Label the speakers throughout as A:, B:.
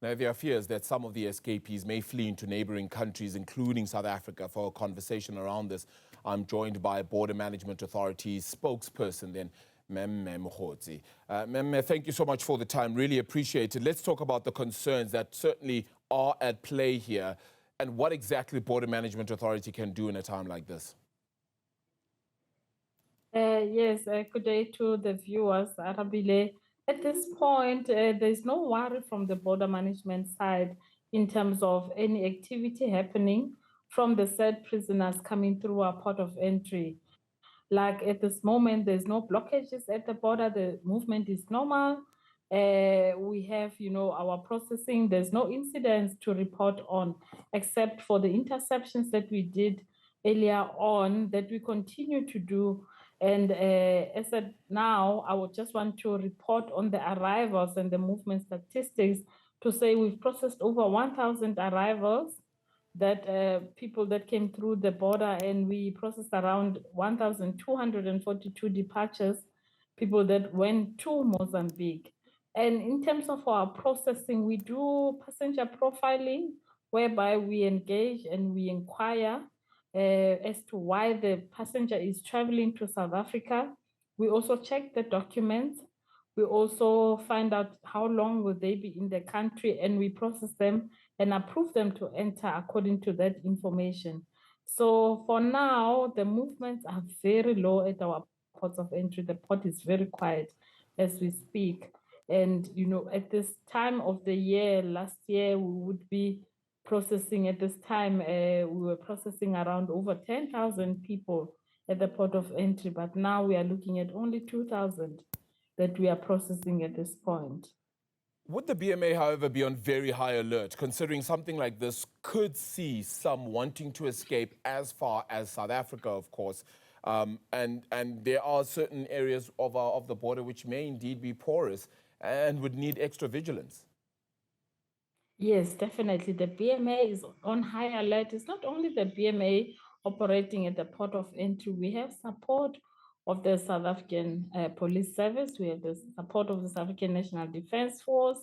A: Now, there are fears that some of the escapees may flee into neighbouring countries, including South Africa. For a conversation around this, I'm joined by Border Management Authority spokesperson, then, Mmemme Mogotsi. Mmemme, thank you so much for the time. Really appreciate it. Let's talk about the concerns that certainly are at play here and what exactly Border Management Authority can do in a time like this.
B: Yes, good day to the viewers, Arabile. At this point, there's no worry from the border management side in terms of any activity happening from the said prisoners coming through our port of entry. Like at this moment, there's no blockages at the border. The movement is normal. We have, our processing. There's no incidents to report on, except for the interceptions that we did earlier on that we continue to do. And as of now, I would just want to report on the arrivals and the movement statistics to say we've processed over 1,000 arrivals, that people that came through the border, and we processed around 1,242 departures, people that went to Mozambique. And in terms of our processing, we do passenger profiling, whereby we engage and we inquire as to why the passenger is traveling to South Africa. We also check the documents. We also find out how long will they be in the country, and we process them and approve them to enter according to that information. So for now, the movements are very low at our ports of entry. The port is very quiet as we speak. And, at this time of the year, last year, we would be processing at this time, we were processing around over 10,000 people at the port of entry, but now we are looking at only 2,000 that we are processing at this point.
A: Would the BMA, however, be on very high alert, considering something like this could see some wanting to escape as far as South Africa, of course, and there are certain areas of the border which may indeed be porous and would need extra vigilance?
B: Yes, definitely. The BMA is on high alert. It's not only the BMA operating at the port of entry. We have support of the South African Police Service. We have the support of the South African National Defence Force.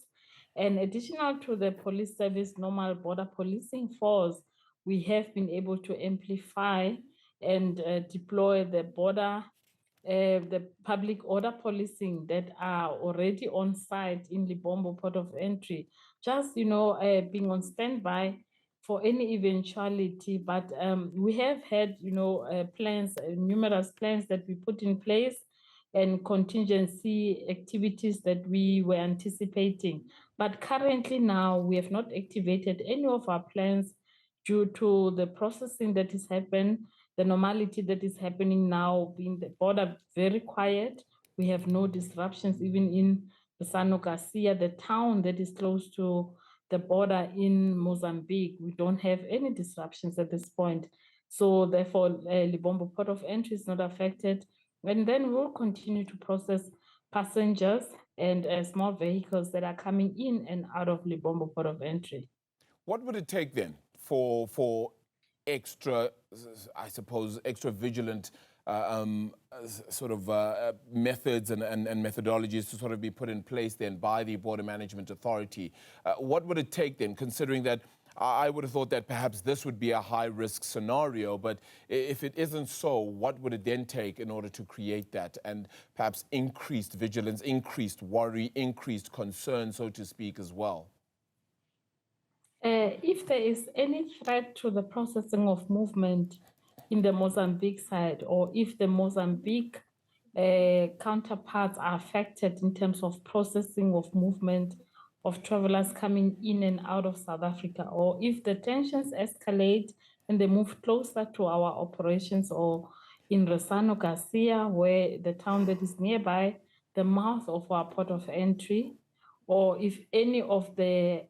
B: And additional to the police service, normal border policing force, we have been able to amplify and deploy the border, the public order policing that are already on site in Libombo port of entry, just, being on standby for any eventuality. But we have had, plans, numerous plans that we put in place and contingency activities that we were anticipating. But currently now, we have not activated any of our plans due to the processing that is happening, the normality that is happening now, being the border very quiet. We have no disruptions, even in Lusano Garcia, the town that is close to the border in Mozambique. We don't have any disruptions at this point. So therefore, Libombo port of entry is not affected. And then we'll continue to process passengers and small vehicles that are coming in and out of Libombo port of entry.
A: What would it take then for extra, I suppose, extra vigilant methods and methodologies to sort of be put in place then by the Border Management Authority? What would it take then, considering that I would have thought that perhaps this would be a high-risk scenario, but if it isn't so, what would it then take in order to create that and perhaps increased vigilance, increased worry, increased concern, so to speak, as well?
B: If there is any threat to the processing of movement in the Mozambique side, or if the Mozambique counterparts are affected in terms of processing of movement of travelers coming in and out of South Africa, or if the tensions escalate and they move closer to our operations, or in Lusano Garcia, where the town that is nearby, the mouth of our port of entry, or if any of the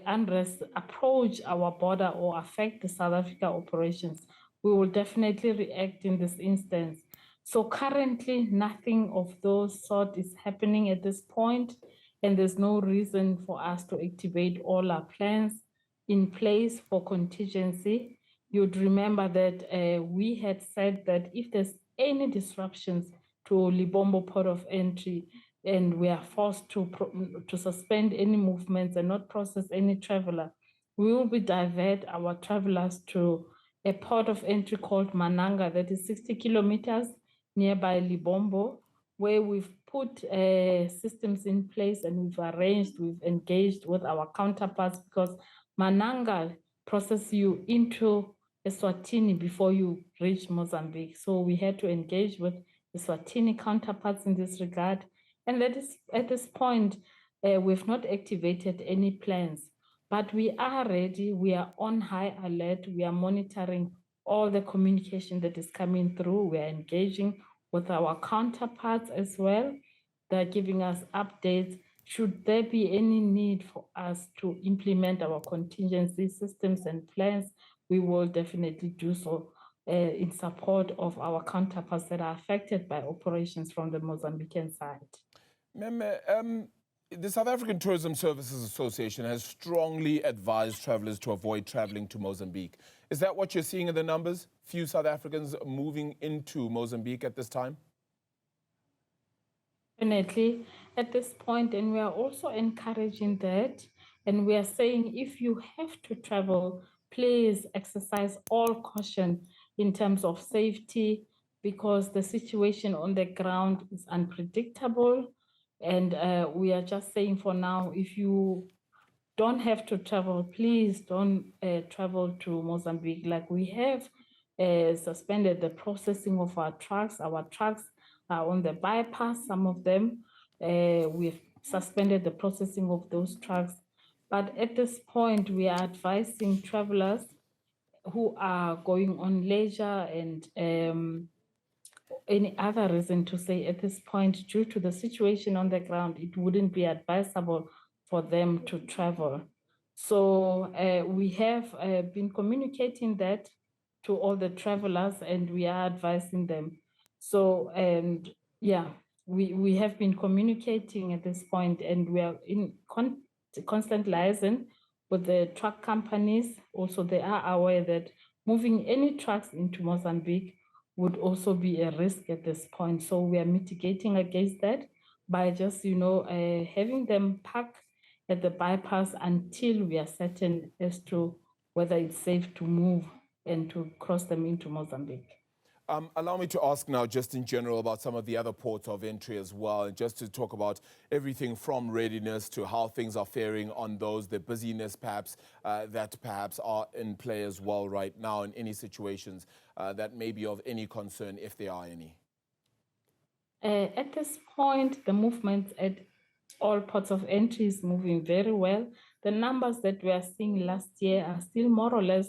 B: unrest approach our border or affect the South Africa operations, we will definitely react in this instance. So currently, nothing of those sort is happening at this point, and there's no reason for us to activate all our plans in place for contingency. You'd remember that we had said that if there's any disruptions to Libombo port of entry, and we are forced to suspend any movements and not process any traveler, we will be divert our travelers to a port of entry called Mananga, that is 60 kilometers nearby Libombo, where we've put systems in place and we've engaged with our counterparts, because Mananga processes you into Eswatini before you reach Mozambique. So we had to engage with the Swatini counterparts in this regard. And that is, at this point, we've not activated any plans, but we are ready. We are on high alert. We are monitoring all the communication that is coming through. We are engaging with our counterparts as well. They're giving us updates. Should there be any need for us to implement our contingency systems and plans, we will definitely do so in support of our counterparts that are affected by operations from the Mozambican side.
A: Mmemme, the South African Tourism Services Association has strongly advised travelers to avoid traveling to Mozambique. Is that what you're seeing in the numbers? Few South Africans moving into Mozambique at this time?
B: Definitely at this point, and we are also encouraging that, and we are saying if you have to travel, please exercise all caution in terms of safety, because the situation on the ground is unpredictable. And we are just saying for now, if you don't have to travel, please don't travel to Mozambique. Like, we have suspended the processing of our trucks. Our trucks are on the bypass, some of them. We've suspended the processing of those trucks. But at this point, we are advising travelers who are going on leisure and any other reason to say at this point, due to the situation on the ground, it wouldn't be advisable for them to travel. So we have been communicating that to all the travelers, and we are advising them. So, and yeah, we have been communicating at this point, and we are in constant liaison with the truck companies. Also, they are aware that moving any trucks into Mozambique would also be a risk at this point. So we are mitigating against that by just, having them park at the bypass until we are certain as to whether it's safe to move and to cross them into Mozambique.
A: Allow me to ask now, just in general, about some of the other ports of entry as well, and just to talk about everything from readiness to how things are faring on those, the busyness perhaps that perhaps are in play as well right now, in any situations that may be of any concern, if there are any.
B: At this point, the movement at all ports of entry is moving very well. The numbers that we are seeing last year are still more or less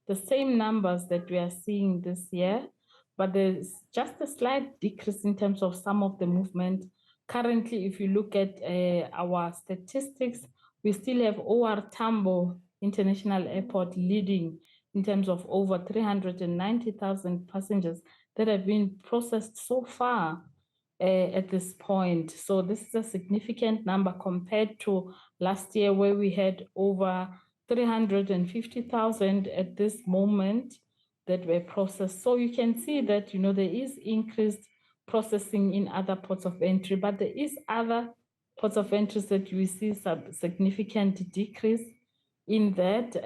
B: the same numbers that we are seeing this year, but there's just a slight decrease in terms of some of the movement. Currently, if you look at our statistics, we still have OR Tambo International Airport leading in terms of over 390,000 passengers that have been processed so far at this point. So this is a significant number compared to last year, where we had over 350,000 at this moment that were processed. So you can see that, there is increased processing in other ports of entry, but there is other ports of entry that we see some significant decrease in that,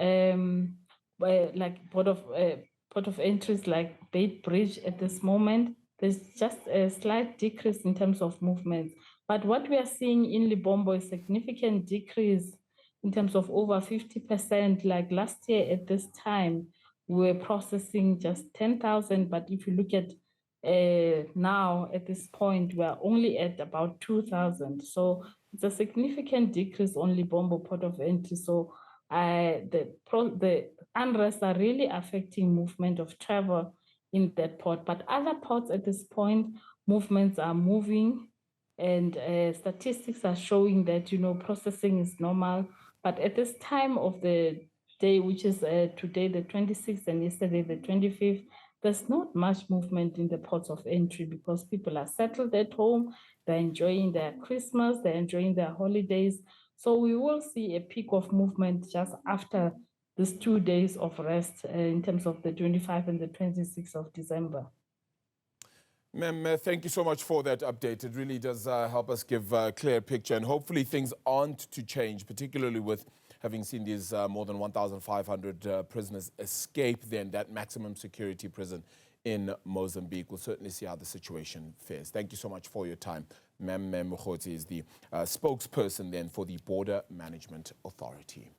B: like port of entries like Bait Bridge at this moment. There's just a slight decrease in terms of movements. But what we are seeing in Libombo is a significant decrease in terms of over 50%. Like last year at this time, we were processing just 10,000. But if you look at now at this point, we're only at about 2,000. So it's a significant decrease on Libombo port of entry. So the unrest are really affecting movement of travel in that port. But other ports at this point, movements are moving, and statistics are showing that, processing is normal. But at this time of the day, which is today the 26th and yesterday the 25th, there's not much movement in the ports of entry because people are settled at home, they're enjoying their Christmas, they're enjoying their holidays. So we will see a peak of movement just after these 2 days of rest in terms of the 25th and the 26th of December.
A: Mem, thank you so much for that update. It really does help us give a clear picture, and hopefully things aren't to change, particularly with having seen these more than 1,500 prisoners escape then that maximum security prison in Mozambique. We'll certainly see how the situation fares. Thank you so much for your time. Mmemme Mogotsi is the spokesperson then for the Border Management Authority.